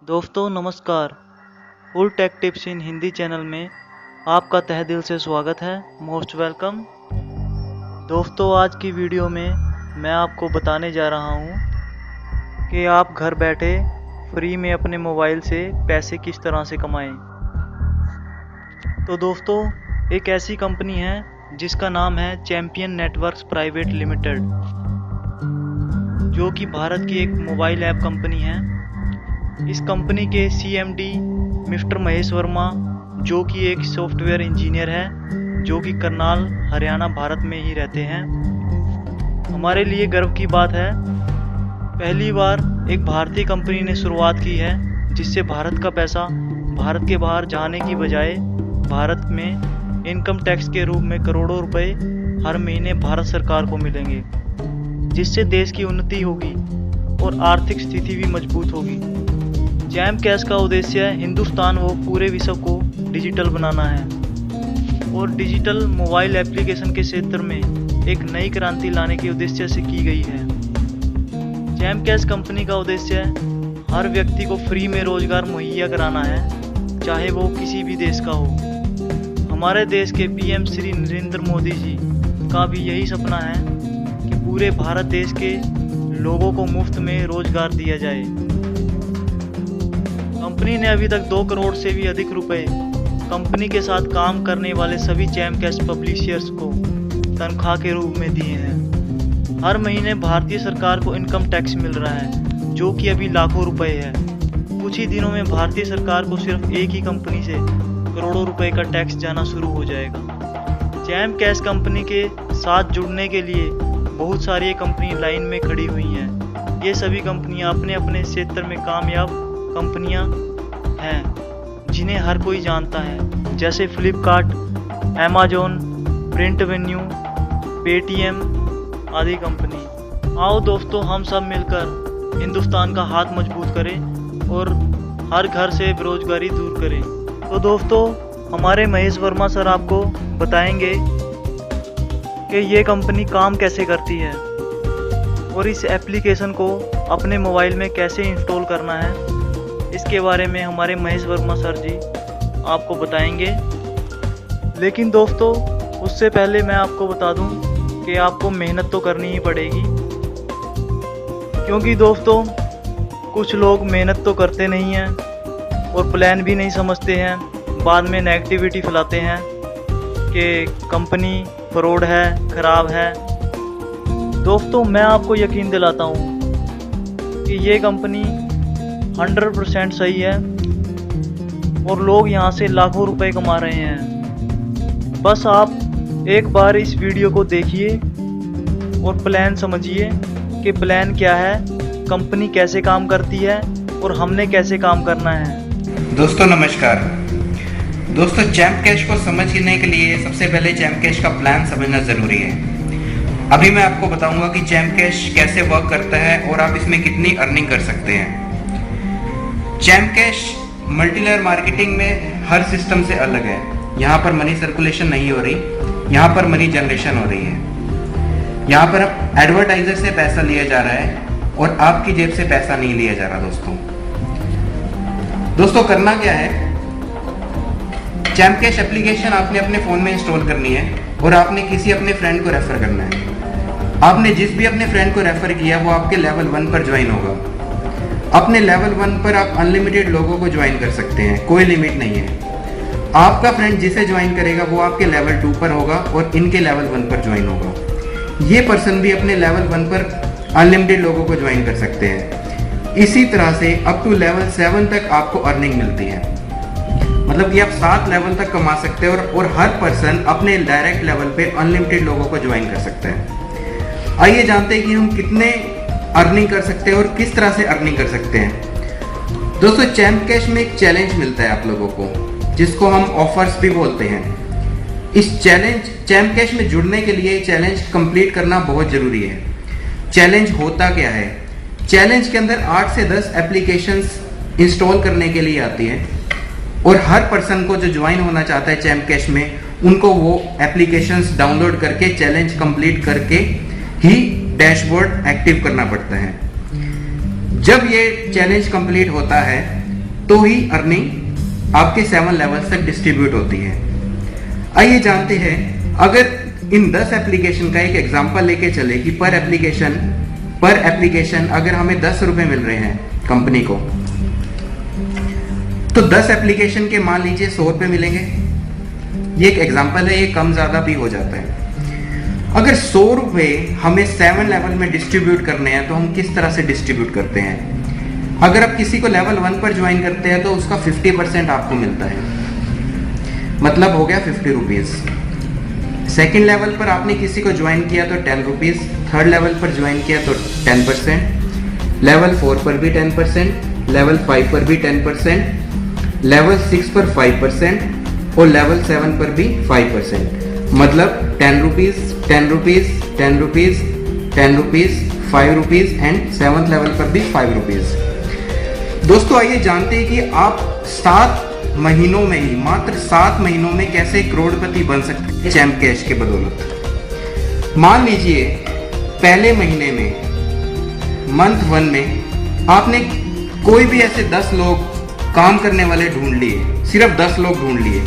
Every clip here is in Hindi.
दोस्तों नमस्कार। फुल टेक टिप्स इन हिंदी चैनल में आपका तहे दिल से स्वागत है। Most welcome. दोस्तों आज की वीडियो में मैं आपको बताने जा रहा हूँ कि आप घर बैठे फ्री में अपने मोबाइल से पैसे किस तरह से कमाएं। तो दोस्तों एक ऐसी कंपनी है जिसका नाम है चैंपियन नेटवर्क्स प्राइवेट लिमिटेड, जो कि भारत की एक मोबाइल ऐप कंपनी है। इस कंपनी के CMD मिस्टर महेश वर्मा, जो कि एक सॉफ्टवेयर इंजीनियर है, जो कि करनाल हरियाणा भारत में ही रहते हैं। हमारे लिए गर्व की बात है, पहली बार एक भारतीय कंपनी ने शुरुआत की है जिससे भारत का पैसा भारत के बाहर जाने की बजाय भारत में इनकम टैक्स के रूप में करोड़ों रुपए हर महीने भारत सरकार को मिलेंगे, जिससे देश की उन्नति होगी और आर्थिक स्थिति भी मजबूत होगी। जैम कैश का उद्देश्य हिंदुस्तान व पूरे विश्व को डिजिटल बनाना है और डिजिटल मोबाइल एप्लीकेशन के क्षेत्र में एक नई क्रांति लाने के उद्देश्य से की गई है। जैम कैश कंपनी का उद्देश्य हर व्यक्ति को फ्री में रोजगार मुहैया कराना है, चाहे वो किसी भी देश का हो। हमारे देश के PM श्री नरेंद्र मोदी जी का भी यही सपना है कि पूरे भारत देश के लोगों को मुफ्त में रोजगार दिया जाए। कंपनी ने अभी तक 2 करोड़ से भी अधिक रुपए कंपनी के साथ काम करने वाले सभी जैम कैश पब्लिशर्स को तनख्वाह के रूप में दिए हैं। हर महीने भारतीय सरकार को इनकम टैक्स मिल रहा है, जो कि अभी लाखों रुपए है। कुछ ही दिनों में भारतीय सरकार को सिर्फ एक ही कंपनी से करोड़ों रुपए का टैक्स जाना शुरू हो जाएगा। जैम कैश कंपनी के साथ जुड़ने के लिए बहुत सारी कंपनी लाइन में खड़ी हुई हैं। ये सभी कंपनियां अपने अपने क्षेत्र में कामयाब कंपनियां हैं जिन्हें हर कोई जानता है, जैसे फ्लिपकार्ट, अमेजॉन, प्रिंटवेन्यू, पेटीएम आदि कंपनी। आओ दोस्तों हम सब मिलकर हिंदुस्तान का हाथ मजबूत करें और हर घर से बेरोजगारी दूर करें। तो दोस्तों हमारे महेश वर्मा सर आपको बताएंगे कि ये कंपनी काम कैसे करती है और इस एप्लीकेशन को अपने मोबाइल में कैसे इंस्टॉल करना है। इसके बारे में हमारे महेश वर्मा सर जी आपको बताएंगे। लेकिन दोस्तों उससे पहले मैं आपको बता दूं कि आपको मेहनत तो करनी ही पड़ेगी, क्योंकि दोस्तों कुछ लोग मेहनत तो करते नहीं हैं और प्लान भी नहीं समझते हैं, बाद में नेगेटिविटी फैलाते हैं कि कंपनी फ्रॉड है, ख़राब है। दोस्तों मैं आपको यकीन दिलाता हूँ कि ये कंपनी 100% सही है और लोग यहाँ से लाखों रुपए कमा रहे हैं। बस आप एक बार इस वीडियो को देखिए और प्लान समझिए कि प्लान क्या है, कंपनी कैसे काम करती है और हमने कैसे काम करना है। दोस्तों नमस्कार। दोस्तों जैम कैश को समझने के लिए सबसे पहले जैम कैश का प्लान समझना ज़रूरी है। अभी मैं आपको बताऊंगा कि जैम कैश कैसे वर्क करता है और आप इसमें कितनी अर्निंग कर सकते हैं। Jam cash multi layer marketing में हर सिस्टम से अलग है। यहाँ पर मनी सर्कुलेशन नहीं हो रही, यहाँ पर मनी जनरेशन हो रही है। यहाँ पर एडवर्टाइजर से पैसा लिया जा रहा है और आपकी जेब से पैसा नहीं लिया जा रहा। दोस्तों करना क्या है, जैम कैश एप्लीकेशन आपने अपने फ़ोन में इंस्टॉल करनी है और आपने किसी अपने फ्रेंड को रेफ़र करना है। आपने जिस भी अपने फ्रेंड को रेफ़र किया वो आपके लेवल 1 पर ज्वाइन होगा। अपने लेवल 1 पर आप अनलिमिटेड लोगों को ज्वाइन कर सकते हैं, कोई लिमिट नहीं है। आपका फ्रेंड जिसे ज्वाइन करेगा वो आपके लेवल 2 पर होगा और इनके लेवल 1 पर ज्वाइन होगा। ये पर्सन भी अपने लेवल 1 पर अनलिमिटेड लोगों को ज्वाइन कर सकते हैं। इसी तरह से अप टू लेवल 7 तक आपको अर्निंग मिलती है, मतलब कि आप 7 लेवल तक कमा सकते हैं और हर पर्सन अपने डायरेक्ट लेवल पे अनलिमिटेड लोगों को ज्वाइन कर सकते हैं। आइए जानते हैं कि हम कितने अर्निंग कर सकते हैं और किस तरह से अर्निंग कर सकते हैं। दोस्तों जैम कैश में एक चैलेंज मिलता है आप लोगों को, जिसको हम ऑफर्स भी बोलते हैं। इस चैलेंज जैम कैश में जुड़ने के लिए चैलेंज कंप्लीट करना बहुत ज़रूरी है। चैलेंज होता क्या है, चैलेंज के अंदर 8 से 10 एप्लीकेशंस इंस्टॉल करने के लिए आती है और हर पर्सन को जो ज्वाइन होना चाहता है जैम कैश में, उनको वो एप्लीकेशंस डाउनलोड करके चैलेंज कंप्लीट करके ही डैशबोर्ड एक्टिव करना पड़ता है। जब ये चैलेंज कंप्लीट होता है तो ही अर्निंग आपके 7 लेवल्स तक डिस्ट्रीब्यूट होती है। आइए जानते हैं, अगर इन 10 एप्लीकेशन का एक एग्जांपल लेके चले कि पर एप्लीकेशन अगर हमें 10 रुपए मिल रहे हैं कंपनी को, तो 10 एप्लीकेशन के मान लीजिए 100 रुपए मिलेंगे। ये एक एग्जांपल है, ये कम ज्यादा भी हो जाता है। अगर 100 रुपए हमें 7 लेवल में डिस्ट्रीब्यूट करने हैं तो हम किस तरह से डिस्ट्रीब्यूट करते हैं? अगर आप किसी को लेवल 1 पर ज्वाइन करते हैं तो उसका 50% आपको मिलता है, मतलब हो गया 50 रुपीज। सेकेंड लेवल पर आपने किसी को ज्वाइन किया तो 10 रुपीज, थर्ड लेवल पर ज्वाइन किया तो 10%, लेवल 4 पर भी 10%, लेवल 5 पर भी 10%, लेवल 6 पर 5% और लेवल 7 पर भी 5%, मतलब 10 rupees, 10 rupees, 10 rupees, 10 rupees, 5 rupees and 7th level पर भी 5 रुपीज। दोस्तों आइए जानते हैं कि आप 7 महीनों में ही, मात्र 7 महीनों में कैसे करोड़पति बन सकते हैं चैम्प कैश के बदौलत। मान लीजिए पहले महीने में, मंथ 1 में आपने कोई भी ऐसे 10 लोग काम करने वाले ढूंढ लिए, सिर्फ 10 लोग ढूंढ लिए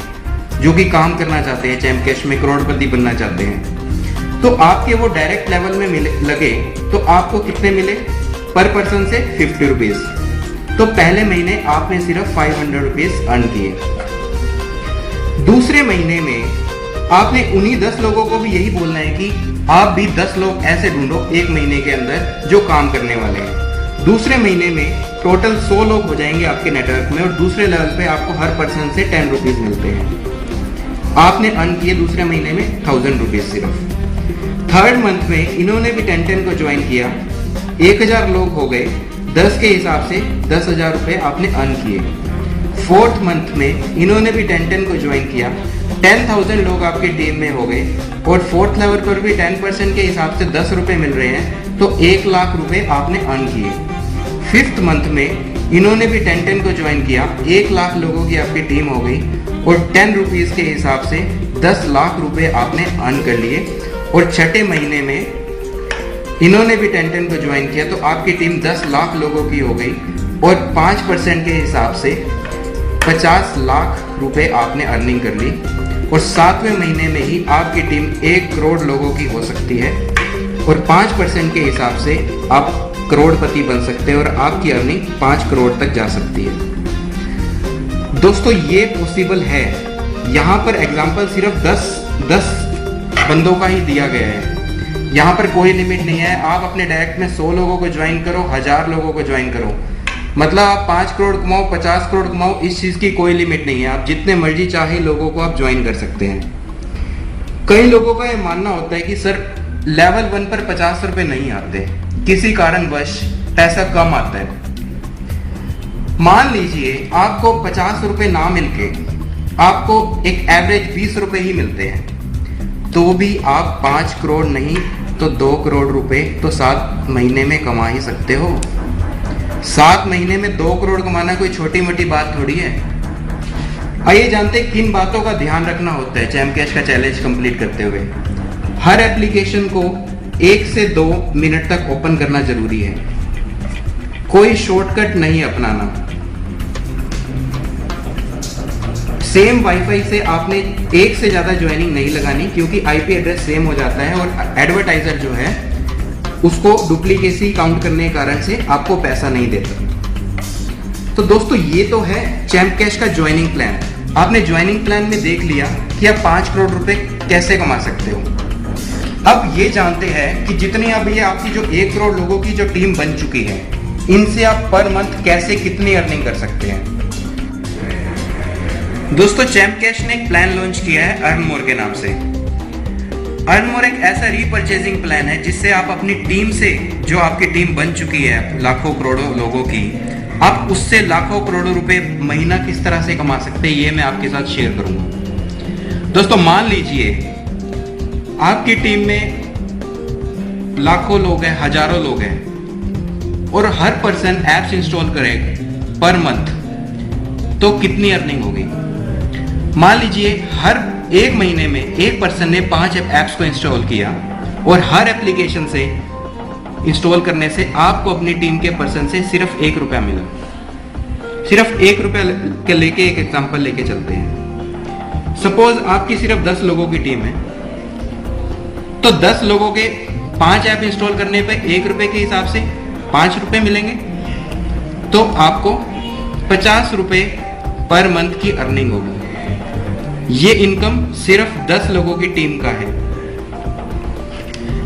जो कि काम करना चाहते हैं, चैम्प कैश में करोड़पति बनना चाहते हैं, तो आपके वो डायरेक्ट लेवल में लगे तो आपको कितने मिले पर पर्सन से? 50 रुपीज। तो पहले महीने आपने सिर्फ 500 रुपीज अर्न किए। दूसरे महीने में आपने उन्हीं 10 लोगों को भी यही बोलना है कि आप भी 10 लोग ऐसे ढूंढो एक महीने के अंदर जो काम करने वाले हैं। दूसरे महीने में टोटल 100 लोग हो जाएंगे आपके नेटवर्क में और दूसरे लेवल पे आपको हर पर्सन से 10 रुपीज मिलते हैं। आपने अर्न किए दूसरे महीने में 1000 रुपीज सिर्फ। थर्ड मंथ में इन्होंने भी 10 को ज्वाइन किया, 1000 लोग हो गए, 10 के हिसाब से 10,000 रुपए आपने अर्न किए। फोर्थ मंथ में इन्होंने भी 10 को ज्वाइन किया, 10,000 लोग आपकी टीम में हो गए और फोर्थ लेवल पर भी 10% के हिसाब से 10 रुपए मिल रहे हैं, तो 1 लाख रुपए आपने अर्न किए। फिफ्थ मंथ में इन्होंने भी 10 को ज्वाइन किया, 1 लाख लोगों की आपकी टीम हो गई और 10 रुपीज़ के हिसाब से 10 लाख रुपए आपने अर्न कर लिए। और छठे महीने में इन्होंने भी 10 को ज्वाइन किया तो आपकी टीम 10 लाख लोगों की हो गई और 5% के हिसाब से 50 लाख रुपए आपने अर्निंग कर ली। और 7वें महीने में ही आपकी टीम 1 करोड़ लोगों की हो सकती है और 5% के हिसाब से आप करोड़पति बन सकते हैं और आपकी अर्निंग 5 करोड़ तक जा सकती है। दोस्तों ये पॉसिबल है। यहाँ पर एग्जाम्पल सिर्फ 10 बंदों का ही दिया गया है, यहाँ पर कोई लिमिट नहीं है। आप अपने डायरेक्ट में 100 लोगों को ज्वाइन करो, 1000 लोगों को ज्वाइन करो, मतलब आप 5 करोड़ कमाओ, 50 करोड़ कमाओ, इस चीज़ की कोई लिमिट नहीं है। आप जितने मर्जी चाहे लोगों को आप ज्वाइन कर सकते हैं। कई लोगों का यह मानना होता है कि सर लेवल 1 पर 50 रुपए नहीं आते, किसी कारणवश पैसा कम आता है। मान लीजिए आपको 50 रुपए ना मिलके आपको एक एवरेज 20 रुपए ही मिलते हैं, तो भी आप 5 करोड़ नहीं तो 2 करोड़ रुपए तो 7 महीने में कमा ही सकते हो। 7 महीने में 2 करोड़ कमाना कोई छोटी मोटी बात थोड़ी है। आइए जानते हैं किन बातों का ध्यान रखना होता है चैम्प कैश का चैलेंज कंप्लीट करते हुए। हर एप्लीकेशन को 1 से 2 मिनट तक ओपन करना जरूरी है, कोई शॉर्टकट नहीं अपनाना। सेम वाईफाई से आपने एक से ज्यादा ज्वाइनिंग नहीं लगानी, क्योंकि आईपी एड्रेस सेम हो जाता है और एडवर्टाइजर जो है उसको डुप्लीकेसी काउंट करने के कारण से आपको पैसा नहीं देता। तो दोस्तों ये तो है चैम्प कैश का ज्वाइनिंग प्लान। आपने ज्वाइनिंग प्लान में देख लिया कि आप 5 करोड़ रुपए कैसे कमा सकते हो। अब ये जानते हैं कि जितनी अब ये आपकी जो 1 करोड़ लोगों की जो टीम बन चुकी है, इनसे आप पर मंथ कैसे कितनी अर्निंग कर सकते हैं। दोस्तों चैम्प कैश ने एक प्लान लॉन्च किया है अर्न मोर के नाम से। अर्न मोर एक ऐसा रीपरचेजिंग प्लान है जिससे आप अपनी टीम से, जो आपकी टीम बन चुकी है लाखों करोड़ों लोगों की, आप उससे लाखों करोड़ों रुपए महीना किस तरह से कमा सकते हैं ये मैं आपके साथ शेयर करूंगा। दोस्तों मान लीजिए आपकी टीम में लाखों लोग हैं, हजारों लोग हैं और हर पर्सन एप्स इंस्टॉल करे पर मंथ, तो कितनी अर्निंग होगी। मान लीजिए हर 1 महीने में एक पर्सन ने 5 ऐप्स को इंस्टॉल किया और हर एप्लीकेशन से इंस्टॉल करने से आपको अपनी टीम के पर्सन से सिर्फ 1 रुपया मिला। सिर्फ 1 रुपया के लेके एक एग्जांपल लेके चलते हैं। सपोज आपकी सिर्फ 10 लोगों की टीम है, तो 10 लोगों के 5 ऐप इंस्टॉल करने पे 1 रुपए के हिसाब से 5 रुपए मिलेंगे, तो आपको 50 रुपए पर मंथ की अर्निंग होगी। ये इनकम सिर्फ 10 लोगों की टीम का है।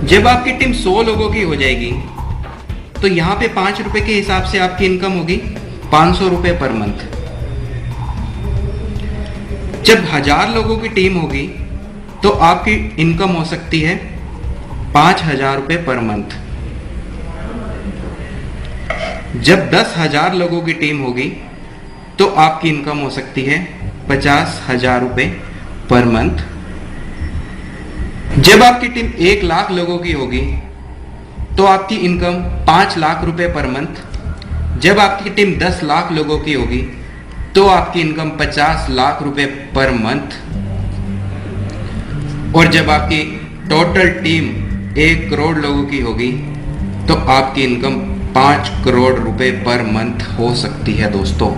जब आपकी टीम 100 लोगों की हो जाएगी तो यहां पे 5 रुपए के हिसाब से आपकी इनकम होगी 500 रुपए पर मंथ। जब 1000 लोगों की टीम होगी तो आपकी इनकम हो सकती है 5000 रुपए पर मंथ। जब 10,000 लोगों की टीम होगी तो आपकी इनकम हो सकती है 50,000 रुपए पर मंथ। जब आपकी टीम 1 लाख लोगों की होगी तो आपकी इनकम 5 लाख रुपए पर मंथ। जब आपकी टीम 10 लाख लोगों की होगी तो आपकी इनकम 50 लाख रुपए पर मंथ। और जब आपकी टोटल टीम 1 करोड़ लोगों की होगी तो आपकी इनकम 5 करोड़ रुपए पर मंथ हो सकती है। दोस्तों,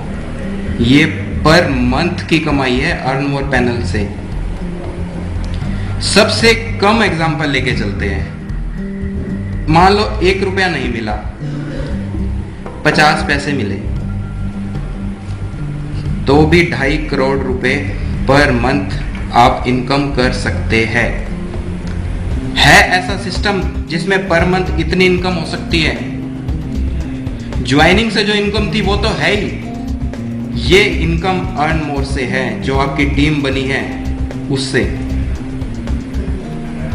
ये पर मंथ की कमाई है अर्न मोर पैनल से। सबसे कम एग्जांपल लेके चलते हैं। मान लो 1 रुपया नहीं मिला, 50 पैसे मिले, तो भी 2.5 करोड़ रुपए पर मंथ आप इनकम कर सकते हैं। है ऐसा सिस्टम जिसमें पर मंथ इतनी इनकम हो सकती है? ज्वाइनिंग से जो इनकम थी वो तो है ही, ये इनकम अर्न मोर से है, जो आपकी टीम बनी है उससे।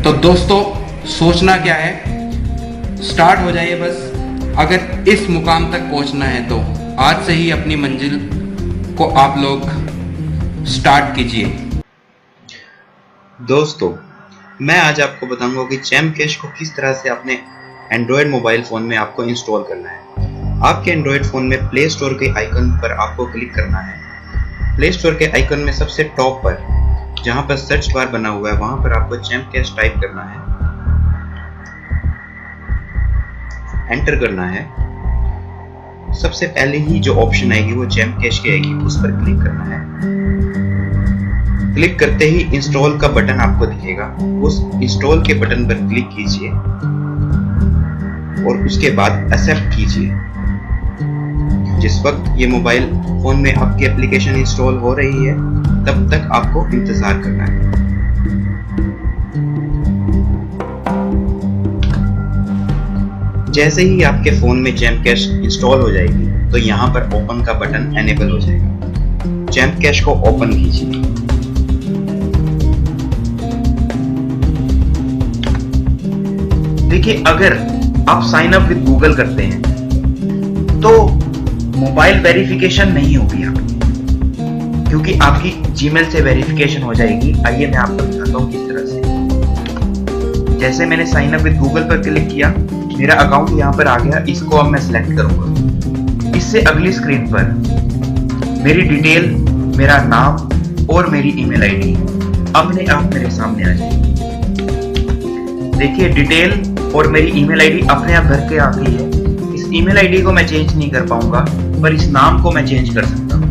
तो दोस्तों, सोचना क्या है, स्टार्ट हो जाइए बस। अगर इस मुकाम तक पहुंचना है तो आज से ही अपनी मंजिल को आप लोग स्टार्ट कीजिए। दोस्तों, मैं आज आपको बताऊंगा कि चैमकैश को किस तरह से अपने एंड्रॉयड मोबाइल फोन में आपको इंस्टॉल करना है। आपके एंड्रॉयड फोन में प्ले स्टोर के आइकन पर आपको क्लिक करना है। प्ले स्टोर के आइकन में सबसे टॉप पर जहां पर सर्च बार बना हुआ है वहां पर आपको चैमकैश टाइप करना है, एंटर करना है। सबसे पहले ही जो ऑप्शन आएगी वो चैमकैश की आएगी, उस पर क्लिक करना है। क्लिक करते ही इंस्टॉल का बटन आपको दिखेगा, उस इंस्टॉल के बटन पर क्लिक कीजिए और उसके बाद एक्सेप्ट कीजिए। जिस वक्त ये मोबाइल फोन में आपकी एप्लीकेशन इंस्टॉल हो रही है तब तक आपको इंतजार करना है। जैसे ही आपके फोन में चैमकैश इंस्टॉल हो जाएगी तो यहाँ पर ओपन का बटन एनेबल हो जाएगा। चैमकैश को ओपन कीजिए। देखिए, अगर आप साइन अप विद गूगल करते हैं तो मोबाइल वेरिफिकेशन नहीं होगी आपकी, क्योंकि आपकी जीमेल से वेरिफिकेशन हो जाएगी। आइए मैं आपको दिखाता हूँ किस तरह से। जैसे मैंने साइन अप विद गूगल पर क्लिक किया, मेरा अकाउंट यहाँ पर आ गया। इसको अब मैं सिलेक्ट करूंगा। इससे अगली स्क्रीन पर मेरी डिटेल, मेरा नाम और मेरी ईमेल आईडी अपने आप मेरे सामने आ जाएगी। देखिए, डिटेल और मेरी ईमेल आईडी अपने आप भर के आ गई है। इस ईमेल आईडी को मैं चेंज नहीं कर पाऊंगा, पर इस नाम को मैं चेंज कर सकता हूँ।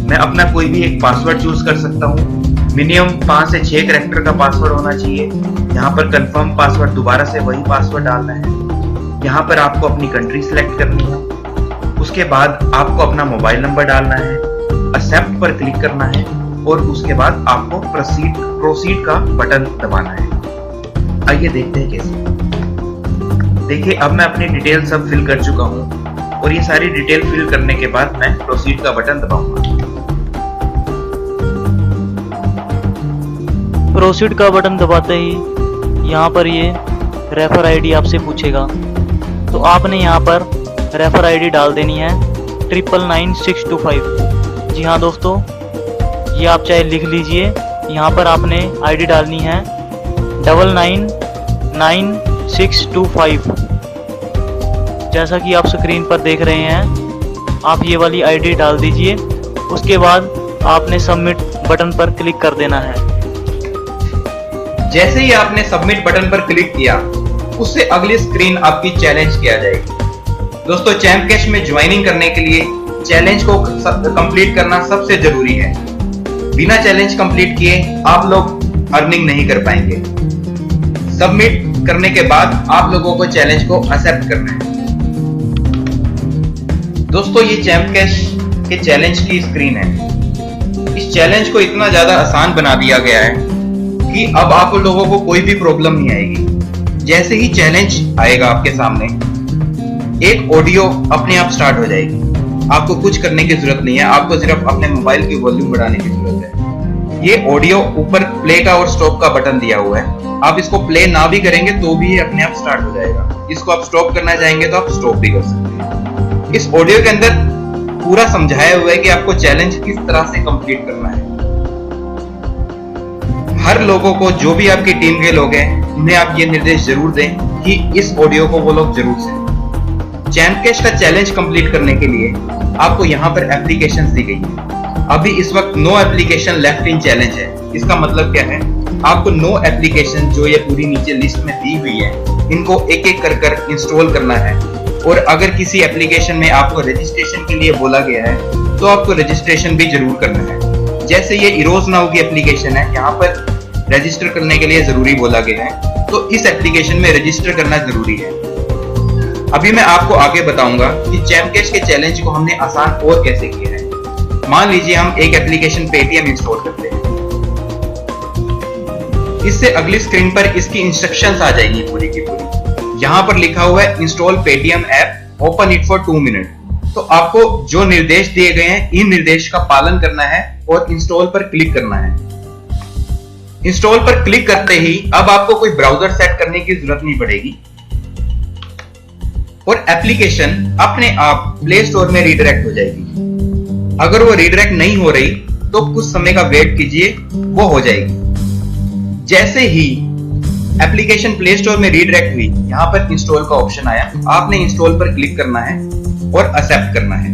मैं अपना कोई भी एक पासवर्ड चूज कर सकता हूँ। मिनिमम 5 से 6 कैरेक्टर का पासवर्ड होना चाहिए। यहाँ पर कंफर्म पासवर्ड, दोबारा से वही पासवर्ड डालना है। यहाँ पर आपको अपनी कंट्री सिलेक्ट करनी है। उसके बाद आपको अपना मोबाइल नंबर डालना है, एक्सेप्ट पर क्लिक करना है और उसके बाद आपको प्रोसीड का बटन दबाना है। आइए देखते हैं कैसे। देखिए, अब मैं अपनी डिटेल सब फिल कर चुका हूँ और ये सारी डिटेल फिल करने के बाद मैं प्रोसीड का बटन दबाऊंगा। प्रोसीड का बटन दबाते ही यहाँ पर ये रेफर आईडी आपसे पूछेगा, तो आपने यहाँ पर रेफर आईडी डाल देनी है 999625। जी हाँ दोस्तों, ये आप चाहे लिख लीजिए। यहाँ पर आपने आईडी डालनी है 999625। जैसा कि आप स्क्रीन पर देख रहे हैं, आप ये वाली आईडी डाल दीजिए। उसके बाद आपने सबमिट बटन पर क्लिक कर देना है। जैसे ही आपने सबमिट बटन पर क्लिक किया, उससे अगली स्क्रीन आपकी चैलेंज की आ जाएगी। दोस्तों, चैमकैश में ज्वाइनिंग करने के लिए चैलेंज को कंप्लीट करना सबसे जरूरी है। बिना चैलेंज कंप्लीट किए आप लोग अर्निंग नहीं कर पाएंगे। सबमिट करने के बाद आप लोगों को चैलेंज को एक्सेप्ट करना है। दोस्तों, ये चैंप कैश के चैलेंज की स्क्रीन है। इस चैलेंज को इतना ज्यादा आसान बना दिया गया है कि अब आप लोगों को कोई भी प्रॉब्लम नहीं आएगी। जैसे ही चैलेंज आएगा आपके सामने, एक ऑडियो अपने आप स्टार्ट हो जाएगी। आपको कुछ करने की जरूरत नहीं है, आपको सिर्फ अपने मोबाइल की वॉल्यूम बढ़ाने की जरूरत है। ये ऑडियो ऊपर प्ले का और स्टॉप का बटन दिया हुआ है। आप इसको प्ले ना भी करेंगे तो भी ये अपने आप स्टार्ट हो जाएगा। इसको आप स्टॉप करना चाहेंगे तो आप स्टॉप भी कर सकते हैं। इस ऑडियो के अंदर पूरा समझाया हुआ है कि आपको चैलेंज किस तरह से कंप्लीट करना है। हर लोगों को, जो भी आपकी टीम के लोग हैं, उन्हें आप ये निर्देश जरूर दें कि इस ऑडियो को वो लोग जरूर सुनें। चैंप कैश का चैलेंज कंप्लीट करने के लिए आपको यहाँ पर एप्लीकेशंस दी गई है। अभी इस वक्त no application left in challenge है। इसका मतलब क्या है? आपको नो एप्लीकेशन जो ये पूरी नीचे लिस्ट में दी हुई है, इनको एक एक कर इंस्टॉल करना है। और अगर किसी एप्लीकेशन में आपको रजिस्ट्रेशन के लिए बोला गया है तो आपको रजिस्ट्रेशन भी जरूर करना है। जैसे ये इरोज नाउ की एप्लीकेशन है, यहाँ पर रजिस्टर करने के लिए जरूरी बोला गया है, तो इस एप्लीकेशन में रजिस्टर करना जरूरी है। अभी मैं आपको आगे बताऊंगा कि चैंप कैश के चैलेंज को हमने आसान और कैसे किया है। मान लीजिए हम एक एप्लीकेशन पेटीएम इंस्टॉल करते हैं। इससे अगली स्क्रीन पर इसकी इंस्ट्रक्शंस आ जाएंगी पूरी की पूरी। यहाँ पर लिखा हुआ है install Paytm app, open it for 2 minute. तो आपको जो निर्देश दिए गए हैं, इन निर्देश का पालन करना है और इंस्टॉल पर क्लिक करना है। इंस्टॉल पर क्लिक करते ही अब आपको कोई ब्राउजर सेट करने की जरूरत नहीं पड़ेगी और एप्लीकेशन अपने आप प्ले स्टोर में रीडायरेक्ट हो जाएगी। अगर वो रीडायरेक्ट नहीं हो रही तो कुछ समय का वेट कीजिए, वो हो जाएगी। जैसे ही एप्लीकेशन प्ले स्टोर में रीडायरेक्ट हुई, यहां पर इंस्टॉल का ऑप्शन आया। आपने इंस्टॉल पर क्लिक करना है और एक्सेप्ट करना है।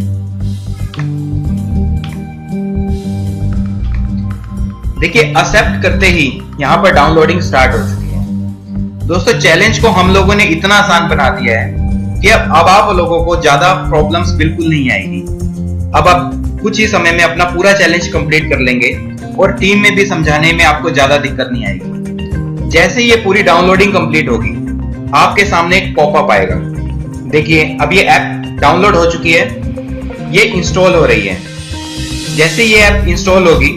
देखिए, एक्सेप्ट करते ही यहां पर डाउनलोडिंग स्टार्ट हो चुकी है। दोस्तों, चैलेंज को हम लोगों ने इतना आसान बना दिया है कि अब आप लोगों को ज्यादा प्रॉब्लम्स बिल्कुल नहीं आएगी। अब आप कुछ ही समय में अपना पूरा चैलेंज कंप्लीट कर लेंगे और टीम में भी समझाने में आपको ज्यादा दिक्कत नहीं आएगी। जैसे ये पूरी डाउनलोडिंग कंप्लीट होगी, आपके सामने एक पॉपअप आएगा। देखिए, अब ये ऐप डाउनलोड हो चुकी है, ये इंस्टॉल हो रही है। जैसे ये ऐप इंस्टॉल होगी,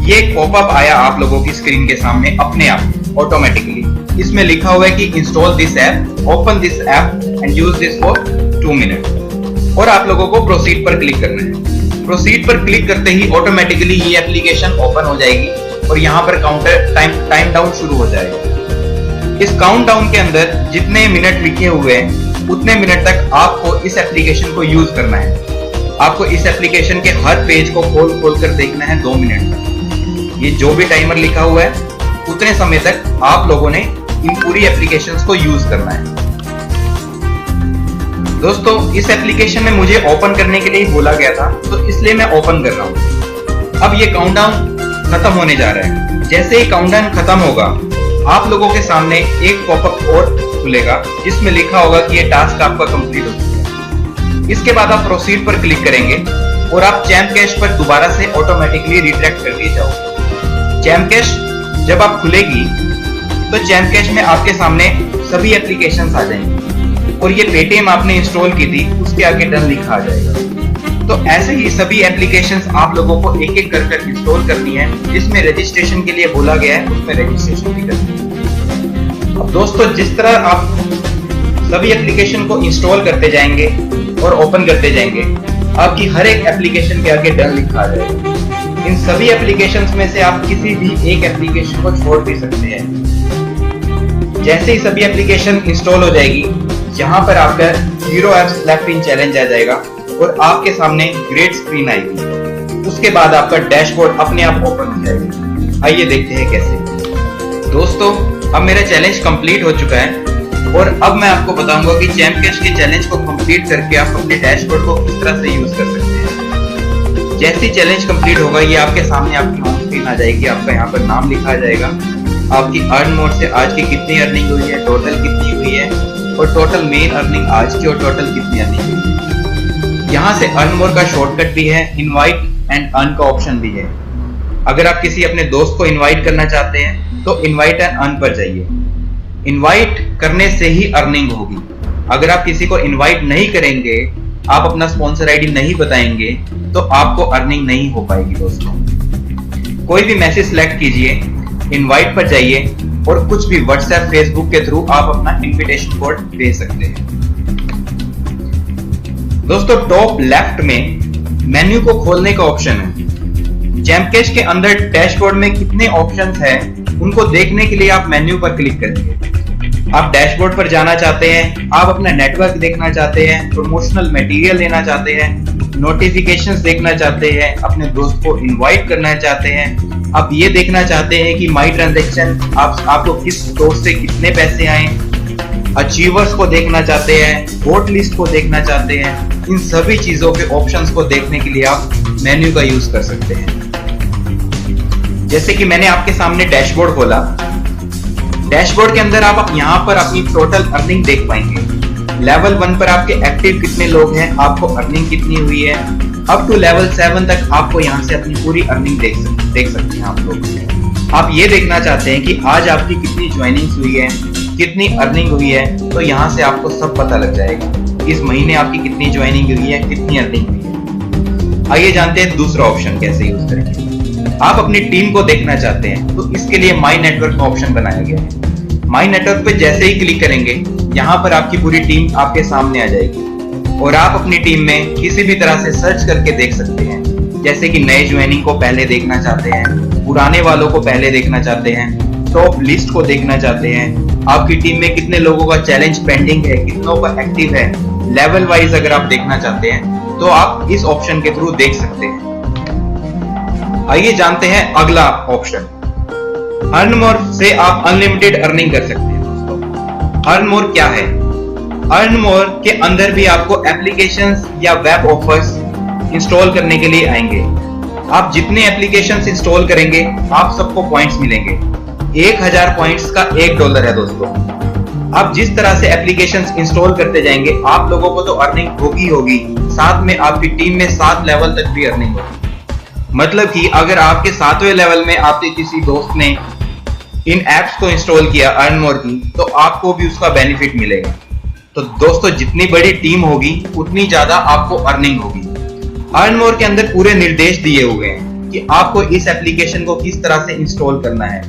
ये एक पॉपअप आया आप लोगों की स्क्रीन के सामने अपने आप ऑटोमेटिकली। इसमें लिखा हुआ है कि install this app, open this app and use this for 2 minute. और आप लोगों को प्रोसीड पर क्लिक करना है। प्रोसीड पर क्लिक करते ही ऑटोमेटिकली ये एप्लीकेशन ओपन हो जाएगी और यहाँ पर काउंटर टाइम डाउन शुरू हो जाएगा। इस काउंट डाउन के अंदर जितने मिनट लिखे हुए हैं, उतने मिनट तक आपको इस एप्लीकेशन को यूज करना है। आपको इस एप्लीकेशन के हर पेज को खोल कर देखना है 2 मिनट तक। ये जो भी टाइमर लिखा हुआ है, उतने समय तक आप लोगों ने इन पूरी एप्लीकेशंस को यूज करना है। दोस्तों, इस एप्लीकेशन में मुझे ओपन करने के लिए बोला गया था, तो इसलिए मैं ओपन कर रहा हूँ। अब ये काउंटडाउन खत्म होने जा रहा है। जैसे ही काउंटडाउन खत्म होगा, आप लोगों के सामने एक पॉपअप और खुलेगा जिसमें लिखा होगा कि ये टास्क आपका कंप्लीट हो चुका है। इसके बाद आप प्रोसीड पर क्लिक करेंगे और आप चैंप कैश पर दोबारा से ऑटोमेटिकली रिडायरेक्ट कर दिए जाओगे। चैंप कैश जब आप खुलेगी तो चैंप कैश में आपके सामने सभी एप्लीकेशंस आ जाएंगी और ये पेटीएम आपने इंस्टॉल की थी, उसके आगे डन लिखा आ जाएगा। तो ऐसे ही सभी एप्लीकेशंस आप लोगों को एक एक कर इंस्टॉल करनी है। जिसमें रजिस्ट्रेशन के लिए बोला गया है, उसमें रजिस्ट्रेशन भी करनी है। अब दोस्तों, जिस तरह आप सभी एप्लीकेशन को इंस्टॉल करते जाएंगे और ओपन करते जाएंगे, आपकी हर एक एप्लीकेशन के आगे डन लिखा आ जाएगा। इन सभी एप्लीकेशंस में से आप किसी भी एक एप्लीकेशन को छोड़ भी सकते हैं। जैसे ही सभी एप्लीकेशन इंस्टॉल हो जाएगी, यहाँ पर आपका 0 एप्स लेफ्ट इन चैलेंज आ जाएगा और आपके सामने ग्रेड स्क्रीन आएगी। उसके बाद आपका डैशबोर्ड अपने आप ओपन हो जाएगा। आइए देखते हैं कैसे। दोस्तों, अब मेरा चैलेंज कंप्लीट हो चुका है और अब मैं आपको बताऊंगा कि चैंप कैश के चैलेंज को कंप्लीट करके आप अपने डैशबोर्ड को किस तरह से यूज कर सकते हैं। जैसे चैलेंज कंप्लीट होगा, ये आपके सामने आपकी होम स्क्रीन आ जाएगी। आपका यहाँ पर नाम लिखा आ जाएगा, आपकी अर्न मोड से आज की कितनी अर्निंग हुई है, टोटल कितनी हुई है और टोटल मेन अर्निंग आज की और टोटल कितनी अर्निंग हुई है। यहाँ से अर्न मोर का शॉर्टकट भी है, इनवाइट एंड अर्न का ऑप्शन भी है। अगर आप किसी अपने दोस्त को इनवाइट करना चाहते हैं तो इनवाइट एंड अर्न पर जाइए। इनवाइट करने से ही अर्निंग होगी। अगर आप किसी को इनवाइट नहीं करेंगे, आप अपना स्पॉन्सर आईडी नहीं बताएंगे, तो आपको अर्निंग नहीं हो पाएगी। दोस्तों, कोई भी मैसेज सिलेक्ट कीजिए, इनवाइट पर जाइए और कुछ भी व्हाट्सएप, फेसबुक के थ्रू आप अपना इनविटेशन कोड भेज सकते हैं। दोस्तों, टॉप लेफ्ट में मेन्यू को खोलने का ऑप्शन है। जैमकैश के अंदर डैशबोर्ड में कितने ऑप्शंस हैं, उनको देखने के लिए आप मेन्यू पर क्लिक करेंगे। आप डैशबोर्ड पर जाना चाहते हैं, आप अपना नेटवर्क देखना चाहते हैं, प्रमोशनल मटेरियल लेना चाहते हैं, नोटिफिकेशंस देखना चाहते हैं, अपने दोस्त को इनवाइट करना चाहते हैं, आप ये देखना चाहते हैं कि माई ट्रांजैक्शन आपको किस सोर्स से कितने पैसे आए, अचीवर्स को देखना चाहते हैं, वोट लिस्ट को देखना चाहते हैं। इन सभी चीजों के ऑप्शंस को देखने के लिए आप मेन्यू का यूज कर सकते हैं। जैसे कि मैंने आपके सामने डैशबोर्ड खोला। डैशबोर्ड के अंदर आप यहाँ पर अपनी टोटल अर्निंग देख पाएंगे। लेवल 1 पर आपके एक्टिव कितने लोग हैं, आपको अर्निंग कितनी हुई है, अप टू लेवल 7 तक आपको यहाँ से अपनी पूरी अर्निंग देख सकते हैं आप लोग। आप ये देखना चाहते हैं कि आज आपकी कितनी ज्वाइनिंग्स हुई है, कितनी अर्निंग हुई है, तो यहाँ से आपको सब पता लग जाएगा। इस महीने आपकी कितनी ज्वाइनिंग हुई है, कितनी अर्निंग हुई है। आइए जानते हैं दूसरा ऑप्शन कैसे यूज करेंगे। आप अपनी टीम को देखना चाहते हैं, तो इसके लिए माई नेटवर्क का ऑप्शन बनाया गया है। माई नेटवर्क पे जैसे ही क्लिक करेंगे, यहाँ पर आपकी पूरी टीम आपके सामने आ जाएगी और आप अपनी टीम में किसी भी तरह से सर्च करके देख सकते हैं। जैसे कि नए ज्वाइनिंग को पहले देखना चाहते हैं, पुराने वालों को पहले देखना चाहते हैं, टॉप लिस्ट को देखना चाहते हैं, आपकी टीम में कितने लोगों का चैलेंज पेंडिंग है, कितनों का एक्टिव है, लेवल वाइज अगर आप देखना चाहते हैं तो आप इस ऑप्शन के थ्रू देख सकते हैं। आइए जानते हैं अगला ऑप्शन। अर्न मोर से आप अनलिमिटेड अर्निंग कर सकते हैं। दोस्तों, अर्न मोर क्या है? अर्न मोर के अंदर भी आपको एप्लीकेशंस या वेब ऑफर्स इंस्टॉल करने के लिए आएंगे। आप जितने एप्लीकेशंस इंस्टॉल करेंगे, आप सबको पॉइंट्स मिलेंगे। 1000 पॉइंट्स का $1 है। दोस्तों, आप जिस तरह से एप्लीकेशंस इंस्टॉल करते जाएंगे, आप लोगों को तो अर्निंग होगी, साथ में आपकी टीम में 7 लेवल तक भी अर्निंग होगी। मतलब कि अगर आपके 7वें लेवल में आपके किसी दोस्त ने इन एप्स को इंस्टॉल किया अर्न मोर की, तो आपको भी उसका बेनिफिट मिलेगा। तो दोस्तों, जितनी बड़ी टीम होगी उतनी ज्यादा आपको अर्निंग होगी। अर्न मोर के अंदर पूरे निर्देश दिए हुए हैं कि आपको इस एप्लीकेशन को किस तरह से इंस्टॉल करना है।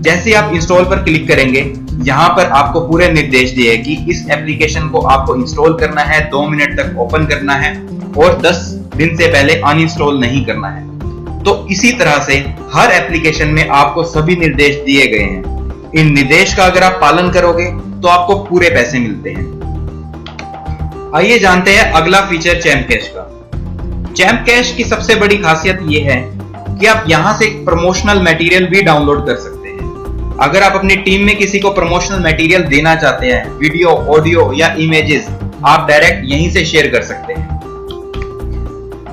जैसे आप इंस्टॉल पर क्लिक करेंगे, यहाँ पर आपको पूरे निर्देश दिए हैं कि इस एप्लीकेशन को आपको इंस्टॉल करना है, 2 मिनट तक ओपन करना है और 10 दिन से पहले अनइंस्टॉल नहीं करना है। तो इसी तरह से हर एप्लीकेशन में आपको सभी निर्देश दिए गए हैं। इन निर्देश का अगर आप पालन करोगे तो आपको पूरे पैसे मिलते हैं। आइए जानते हैं अगला फीचर जैमकैश का। जैमकैश की सबसे बड़ी खासियत यह है कि आप यहां से प्रमोशनल मटेरियल भी डाउनलोड कर सकते हैं। अगर आप अपनी टीम में किसी को प्रमोशनल मटेरियल देना चाहते हैं, वीडियो, ऑडियो या इमेजेस, आप डायरेक्ट यहीं से शेयर कर सकते हैं।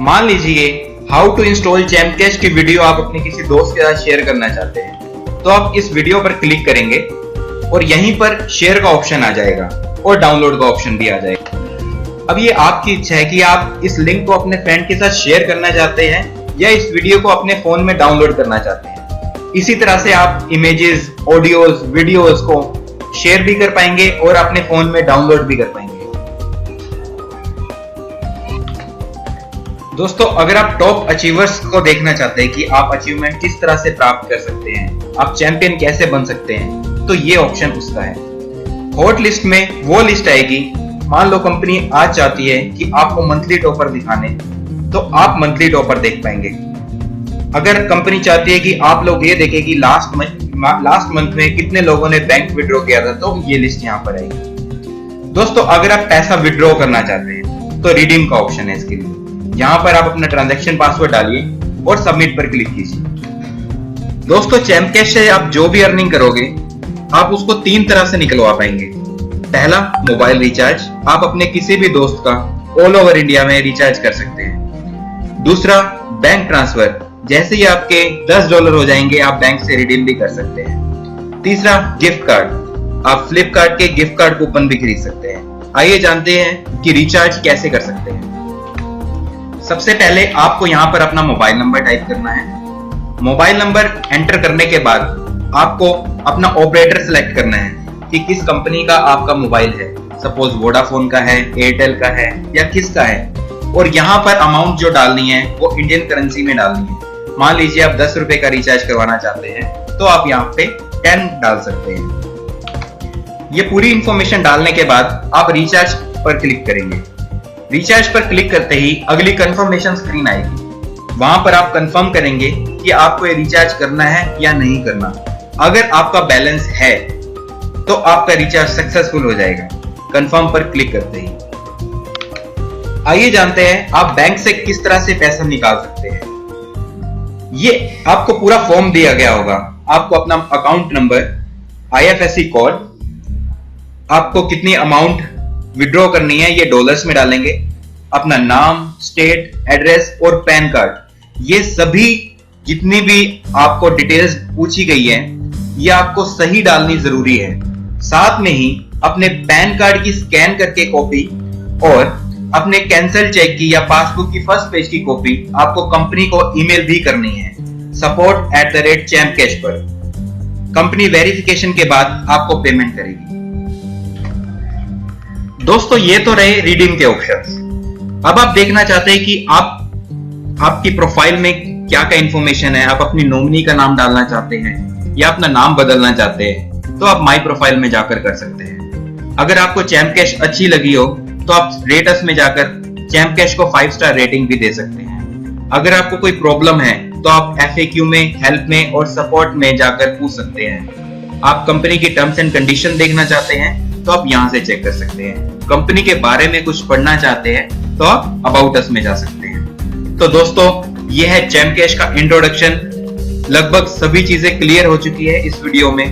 मान लीजिए हाउ टू इंस्टॉल जैमकैश की वीडियो आप अपने किसी दोस्त के साथ शेयर करना चाहते हैं, तो आप इस वीडियो पर क्लिक करेंगे और यहीं पर शेयर का ऑप्शन आ जाएगा और डाउनलोड का ऑप्शन भी आ जाएगा। अब ये आपकी इच्छा है कि आप इस लिंक को अपने फ्रेंड के साथ शेयर करना चाहते हैं या इस वीडियो को अपने फोन में डाउनलोड करना चाहते हैं। इसी तरह से आप इमेजेस, ऑडियोज, वीडियोज को शेयर भी कर पाएंगे और अपने फोन में डाउनलोड भी कर पाएंगे। दोस्तों, अगर आप टॉप अचीवर्स को देखना चाहते हैं कि आप अचीवमेंट किस तरह से प्राप्त कर सकते हैं, आप चैंपियन कैसे बन सकते हैं, तो ये ऑप्शन उसका है। हॉट लिस्ट में वो लिस्ट आएगी। मान लो कंपनी आज चाहती है कि आपको मंथली टॉपर दिखाने, तो आप मंथली टॉपर देख पाएंगे। अगर कंपनी चाहती है कि आप लोग ये देखें कि लास्ट मंथ में कितने लोगों ने बैंक विड्रॉ किया था, तो ये लिस्ट यहाँ पर आएगी। दोस्तों, अगर आप पैसा विड्रॉ करना चाहते हैं तो रिडीम का ऑप्शन है इसके लिए। यहाँ पर आप अपना ट्रांजैक्शन पासवर्ड डालिए और सबमिट पर क्लिक कीजिए। दोस्तों, जैमकैश से आप जो भी अर्निंग करोगे, आप उसको 3 तरह से निकलवा पाएंगे। पहला, मोबाइल रिचार्ज, आप अपने किसी भी दोस्त का ऑल ओवर इंडिया में रिचार्ज कर सकते हैं। दूसरा, बैंक ट्रांसफर, जैसे ही आपके $10 हो जाएंगे आप बैंक से रिडीम भी कर सकते हैं। तीसरा, गिफ्ट कार्ड, आप फ्लिपकार्ट के गिफ्ट कार्ड कूपन भी खरीद सकते हैं। आइए जानते हैं कि रिचार्ज कैसे कर सकते हैं। सबसे पहले आपको यहाँ पर अपना मोबाइल नंबर टाइप करना है। मोबाइल नंबर एंटर करने के बाद आपको अपना ऑपरेटर सिलेक्ट करना है कि किस कंपनी का आपका मोबाइल है। सपोज वोडाफोन का है, एयरटेल का है या किसका है। और यहाँ पर अमाउंट जो डालनी है वो इंडियन करेंसी में डालनी है। मान लीजिए आप 10 रुपए का रिचार्ज करवाना चाहते हैं तो आप यहाँ पे 10 डाल सकते हैं। ये पूरी इंफॉर्मेशन डालने के बाद आप रिचार्ज पर क्लिक करेंगे। रिचार्ज पर क्लिक करते ही अगली कंफर्मेशन स्क्रीन आएगी। वहां पर आप कंफर्म करेंगे कि आपको ये रिचार्ज करना है या नहीं करना। अगर आपका बैलेंस है तो आपका रिचार्ज सक्सेसफुल हो जाएगा कंफर्म पर क्लिक करते ही। आइए जानते हैं आप बैंक से किस तरह से पैसा निकाल सकते हैं। ये आपको पूरा फॉर्म दिया गया होगा। आपको अपना अकाउंट नंबर, IFSC कोड, आपको कितनी अमाउंट विड्रॉ करनी है ये डॉलर्स में डालेंगे, अपना नाम, स्टेट, एड्रेस और पैन कार्ड, ये सभी जितनी भी आपको डिटेल्स पूछी गई है ये आपको सही डालनी जरूरी है। साथ में ही अपने पैन कार्ड की स्कैन करके कॉपी और अपने कैंसिल चेक की या पासबुक की फर्स्ट पेज की कॉपी आपको कंपनी को ईमेल भी करनी है support@champcash पर। कंपनी वेरिफिकेशन के बाद आपको पेमेंट करेगी। दोस्तों ये तो रहे रिडीम के ऑप्शंस। अब आप देखना चाहते हैं कि आपकी प्रोफाइल में क्या क्या इंफॉर्मेशन है। आप अपनी नॉमिनी का नाम डालना चाहते हैं या अपना नाम बदलना चाहते हैं तो आप माई प्रोफाइल में जाकर कर सकते हैं। अगर आपको चैम्पकैश अच्छी लगी हो तो आप रेटस में जाकर चैम्पकैश को 5 स्टार रेटिंग भी दे सकते हैं। अगर आपको कोई प्रॉब्लम है तो आप FAQ में, हेल्प में और सपोर्ट में जाकर पूछ सकते हैं। आप कंपनी की टर्म्स एंड कंडीशन देखना चाहते हैं तो आप यहां से चेक कर सकते हैं। कंपनी के बारे में कुछ पढ़ना चाहते हैं तो आप अबाउट अस में जा सकते हैं। तो दोस्तों ये है चैम्पकैश का इंट्रोडक्शन। लगभग सभी चीजें क्लियर हो चुकी है इस वीडियो में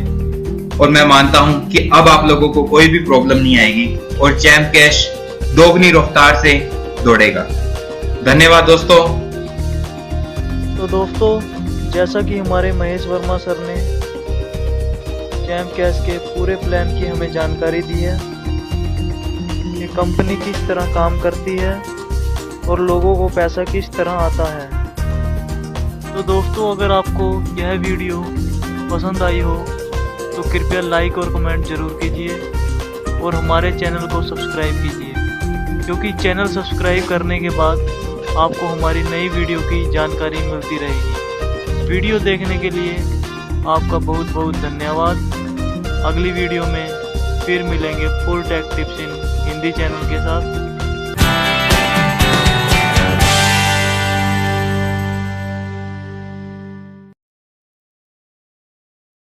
और मैं मानता हूं कि अब आप लोगों को कोई भी प्रॉब्लम नहीं आएगी और चैम्पकैश दोगुनी रफ्तार से दौड़ेगा। धन्यवाद दोस्तों। तो दोस्तों जैसा कि हमारे महेश वर्मा सर ने चैम्पकैश के पूरे प्लान की हमें जानकारी दी है कि कंपनी किस तरह काम करती है और लोगों को पैसा किस तरह आता है। तो दोस्तों अगर आपको यह वीडियो पसंद आई हो तो कृपया लाइक और कमेंट जरूर कीजिए और हमारे चैनल को सब्सक्राइब कीजिए, क्योंकि चैनल सब्सक्राइब करने के बाद आपको हमारी नई वीडियो की जानकारी मिलती रहेगी। वीडियो देखने के लिए आपका बहुत बहुत धन्यवाद। अगली वीडियो में फिर मिलेंगे फुल टेक टिप्स इन हिंदी चैनल के साथ।